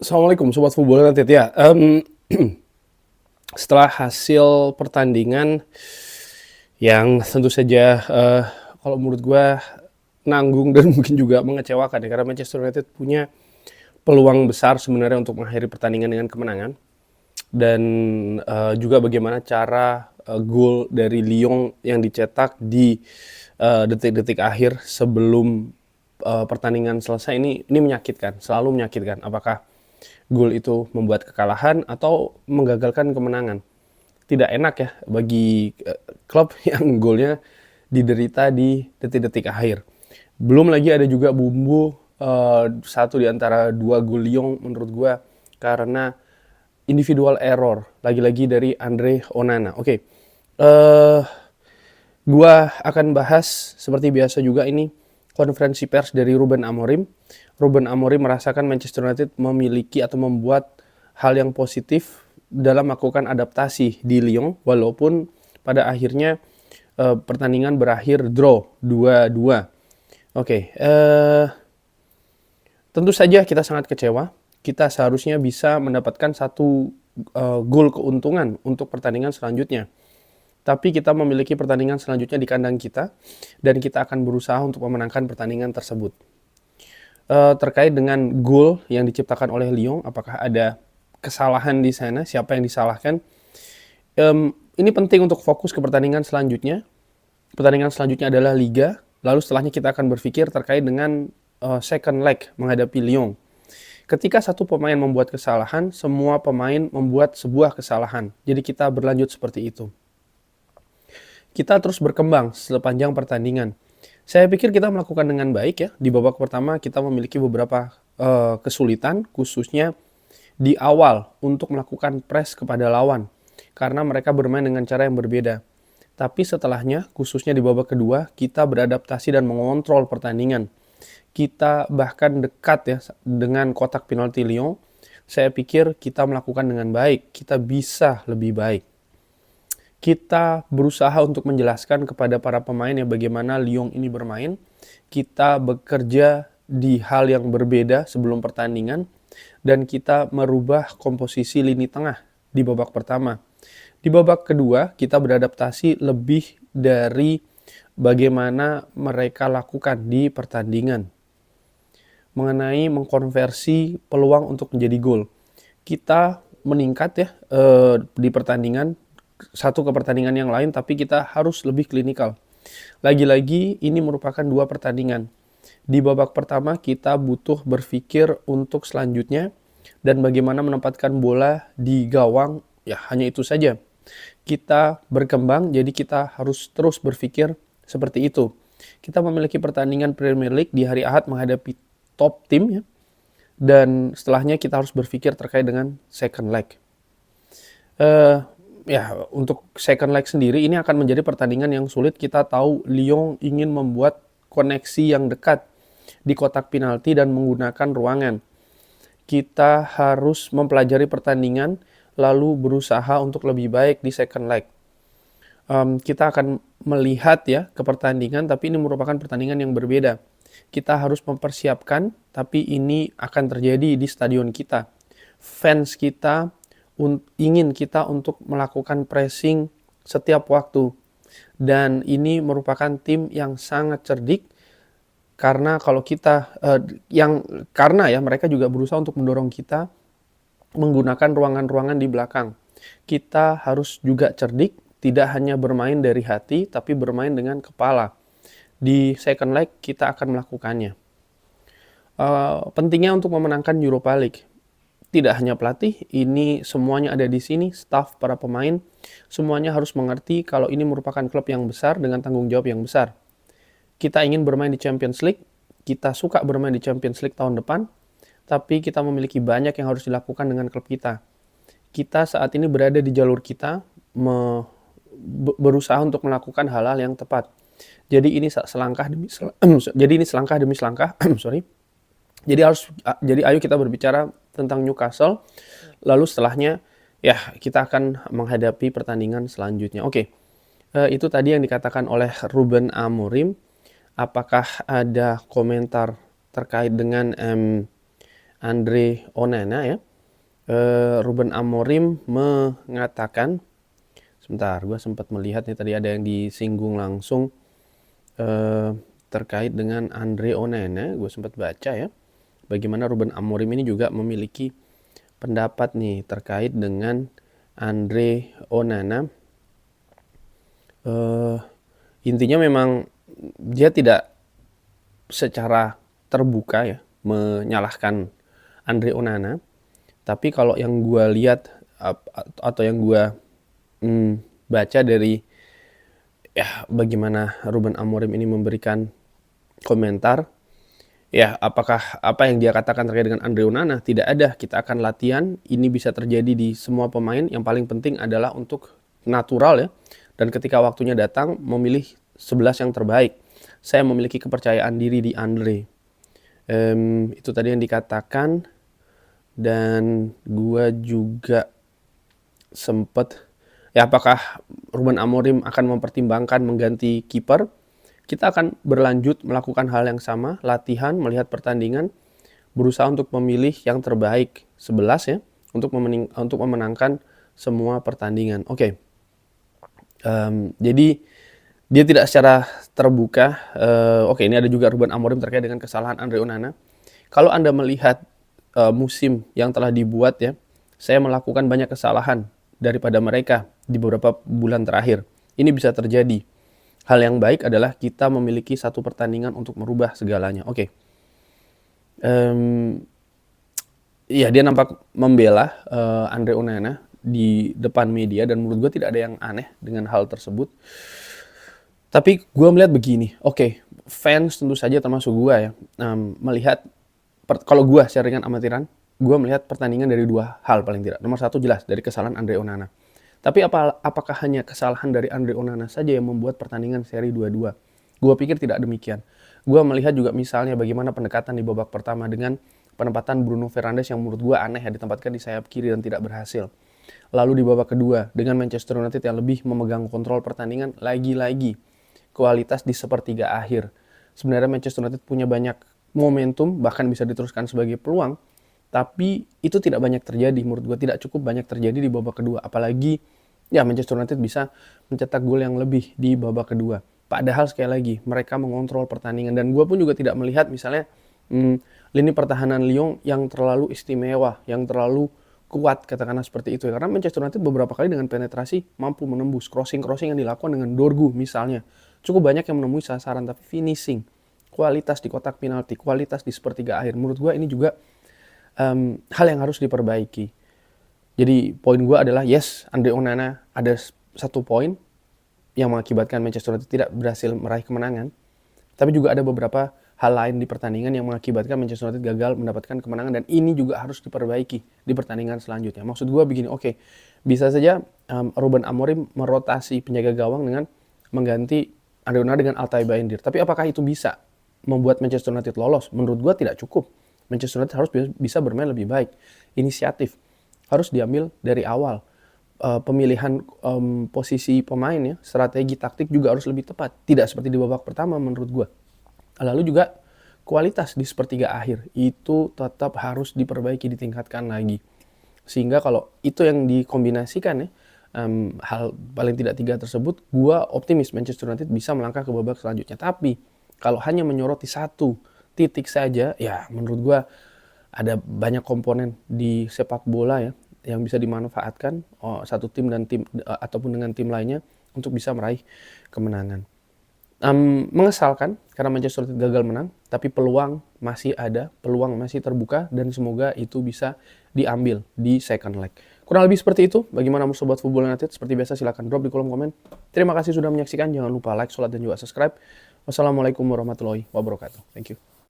Assalamualaikum Sobat Football United ya. Setelah hasil pertandingan yang tentu saja kalau menurut gue nanggung dan mungkin juga mengecewakan ya, karena Manchester United punya peluang besar sebenarnya untuk mengakhiri pertandingan dengan kemenangan, dan juga bagaimana cara gol dari Lyon yang dicetak di detik-detik akhir sebelum pertandingan selesai ini menyakitkan, selalu menyakitkan. Apakah gol itu membuat kekalahan atau menggagalkan kemenangan? Tidak enak ya bagi klub yang golnya diderita di detik-detik akhir. Belum lagi ada juga bumbu satu di antara dua gol Lyon menurut gue karena individual error lagi-lagi dari Andre Onana. Oke. Gua akan bahas seperti biasa juga ini konferensi pers dari Ruben Amorim. Ruben Amorim merasakan Manchester United memiliki atau membuat hal yang positif dalam melakukan adaptasi di Lyon, walaupun pada akhirnya pertandingan berakhir draw 2-2. Oke, tentu saja kita sangat kecewa. Kita seharusnya bisa mendapatkan satu gol keuntungan untuk pertandingan selanjutnya. Tapi kita memiliki pertandingan selanjutnya di kandang kita, dan kita akan berusaha untuk memenangkan pertandingan tersebut. Terkait dengan gol yang diciptakan oleh Lyon, apakah ada kesalahan di sana? Siapa yang disalahkan? Ini penting untuk fokus ke pertandingan selanjutnya. Pertandingan selanjutnya adalah Liga. Lalu setelahnya kita akan berpikir terkait dengan second leg menghadapi Lyon. Ketika satu pemain membuat kesalahan, semua pemain membuat sebuah kesalahan. Jadi kita berlanjut seperti itu. Kita terus berkembang sepanjang pertandingan. Saya pikir kita melakukan dengan baik ya. Di babak pertama kita memiliki beberapa kesulitan, khususnya di awal untuk melakukan press kepada lawan, karena mereka bermain dengan cara yang berbeda. Tapi setelahnya, khususnya di babak kedua, kita beradaptasi dan mengontrol pertandingan. Kita bahkan dekat ya dengan kotak penalti Lyon. Saya pikir kita melakukan dengan baik. Kita bisa lebih baik. Kita berusaha untuk menjelaskan kepada para pemain ya bagaimana Lyon ini bermain. Kita bekerja di hal yang berbeda sebelum pertandingan, dan kita merubah komposisi lini tengah di babak pertama. Di babak kedua, kita beradaptasi lebih dari bagaimana mereka lakukan di pertandingan. Mengenai mengkonversi peluang untuk menjadi gol. Kita meningkat ya di pertandingan, satu ke pertandingan yang lain, tapi kita harus lebih klinikal. Lagi-lagi ini merupakan dua pertandingan. Di babak pertama kita butuh berpikir untuk selanjutnya dan bagaimana menempatkan bola di gawang, ya hanya itu saja. Kita berkembang, jadi kita harus terus berpikir seperti itu. Kita memiliki pertandingan Premier League di hari Ahad menghadapi top tim ya. Dan setelahnya kita harus berpikir terkait dengan second leg. Ya, untuk second leg sendiri ini akan menjadi pertandingan yang sulit. Kita tahu Lyon ingin membuat koneksi yang dekat di kotak penalti dan menggunakan ruangan. Kita harus mempelajari pertandingan lalu berusaha untuk lebih baik di second leg. Kita akan melihat ya ke pertandingan, tapi ini merupakan pertandingan yang berbeda. Kita harus mempersiapkan, tapi ini akan terjadi di stadion kita. Fans kita ingin kita untuk melakukan pressing setiap waktu, dan ini merupakan tim yang sangat cerdik, karena kalau kita karena ya mereka juga berusaha untuk mendorong kita menggunakan ruangan-ruangan di belakang. Kita harus juga cerdik, tidak hanya bermain dari hati tapi bermain dengan kepala. Di second leg kita akan melakukannya. Pentingnya untuk memenangkan Europa League. Tidak hanya pelatih, ini semuanya ada di sini, staff, para pemain, semuanya harus mengerti kalau ini merupakan klub yang besar dengan tanggung jawab yang besar. Kita ingin bermain di Champions League, kita suka bermain di Champions League tahun depan, tapi kita memiliki banyak yang harus dilakukan dengan klub kita. Kita saat ini berada di jalur kita, berusaha untuk melakukan hal-hal yang tepat. Jadi ini selangkah demi selangkah, sorry. Jadi ayo kita berbicara tentang Newcastle, lalu setelahnya ya kita akan menghadapi pertandingan selanjutnya. Oke, itu tadi yang dikatakan oleh Ruben Amorim. Apakah ada komentar terkait dengan Andre Onana ya. Ruben Amorim mengatakan, sebentar, gue sempat melihat nih tadi ada yang disinggung langsung terkait dengan Andre Onana. Gue sempat baca ya, bagaimana Ruben Amorim ini juga memiliki pendapat nih terkait dengan Andre Onana. Intinya memang dia tidak secara terbuka ya menyalahkan Andre Onana, tapi kalau yang gue lihat atau yang gue baca dari ya bagaimana Ruben Amorim ini memberikan komentar, ya apakah apa yang dia katakan terkait dengan Andre Onana tidak ada, kita akan latihan, ini bisa terjadi di semua pemain, yang paling penting adalah untuk natural ya, dan ketika waktunya datang memilih 11 yang terbaik. Saya memiliki kepercayaan diri di Andre. Itu tadi yang dikatakan. Dan gue juga sempet, ya apakah Ruben Amorim akan mempertimbangkan mengganti kiper? Kita akan berlanjut melakukan hal yang sama, latihan, melihat pertandingan, berusaha untuk memilih yang terbaik 11 ya, untuk memenangkan semua pertandingan. Oke. Jadi dia tidak secara terbuka. Oke, ini ada juga Ruben Amorim terkait dengan kesalahan Andre Onana. Kalau Anda melihat musim yang telah dibuat ya, saya melakukan banyak kesalahan daripada mereka di beberapa bulan terakhir. Ini bisa terjadi. Hal yang baik adalah kita memiliki satu pertandingan untuk merubah segalanya. Oke. Iya, dia nampak membela Andre Onana di depan media, dan menurut gue tidak ada yang aneh dengan hal tersebut. Tapi gue melihat begini, oke, fans tentu saja termasuk gue ya, melihat kalau gue secara ringan amatiran, gue melihat pertandingan dari dua hal paling tidak. Nomor satu jelas dari kesalahan Andre Onana. Tapi apakah hanya kesalahan dari Andre Onana saja yang membuat pertandingan seri 2-2? Gue pikir tidak demikian. Gue melihat juga misalnya bagaimana pendekatan di babak pertama dengan penempatan Bruno Fernandes yang menurut gue aneh ya, ditempatkan di sayap kiri dan tidak berhasil. Lalu di babak kedua dengan Manchester United yang lebih memegang kontrol pertandingan, lagi-lagi kualitas di sepertiga akhir. Sebenarnya Manchester United punya banyak momentum, bahkan bisa diteruskan sebagai peluang, tapi itu tidak banyak terjadi. Menurut gue tidak cukup banyak terjadi di babak kedua, apalagi ya Manchester United bisa mencetak gol yang lebih di babak kedua. Padahal sekali lagi mereka mengontrol pertandingan, dan gue pun juga tidak melihat misalnya lini pertahanan Lyon yang terlalu istimewa, yang terlalu kuat, katakanlah seperti itu ya. Karena Manchester United beberapa kali dengan penetrasi mampu menembus crossing yang dilakukan dengan Dorgu misalnya. Cukup banyak yang menemui sasaran, tapi finishing, kualitas di kotak penalti, kualitas di sepertiga akhir, menurut gue ini juga hal yang harus diperbaiki. Jadi poin gue adalah yes, Andre Onana ada satu poin yang mengakibatkan Manchester United tidak berhasil meraih kemenangan, tapi juga ada beberapa hal lain di pertandingan yang mengakibatkan Manchester United gagal mendapatkan kemenangan, dan ini juga harus diperbaiki di pertandingan selanjutnya. Maksud gue begini, oke, bisa saja Ruben Amorim merotasi penjaga gawang dengan mengganti Andre Onana dengan Altay Bayindir, tapi apakah itu bisa membuat Manchester United lolos? Menurut gue tidak cukup. Manchester United harus bisa bermain lebih baik. Inisiatif harus diambil dari awal. Pemilihan posisi pemain ya, strategi taktik juga harus lebih tepat. Tidak seperti di babak pertama menurut gue. Lalu juga kualitas di sepertiga akhir itu tetap harus diperbaiki, ditingkatkan lagi. Sehingga kalau itu yang dikombinasikan ya, hal paling tidak tiga tersebut, gue optimis Manchester United bisa melangkah ke babak selanjutnya. Tapi kalau hanya menyoroti satu titik saja, ya menurut gue ada banyak komponen di sepak bola ya yang bisa dimanfaatkan satu tim dan tim ataupun dengan tim lainnya untuk bisa meraih kemenangan. Mengesalkan karena Manchester United gagal menang, tapi peluang masih ada, peluang masih terbuka, dan semoga itu bisa diambil di second leg. Kurang lebih seperti itu. Bagaimana menurut Sobat Football United? Seperti biasa silahkan drop di kolom komen. Terima kasih sudah menyaksikan. Jangan lupa like, share, dan juga subscribe. Wassalamualaikum warahmatullahi wabarakatuh. Thank you.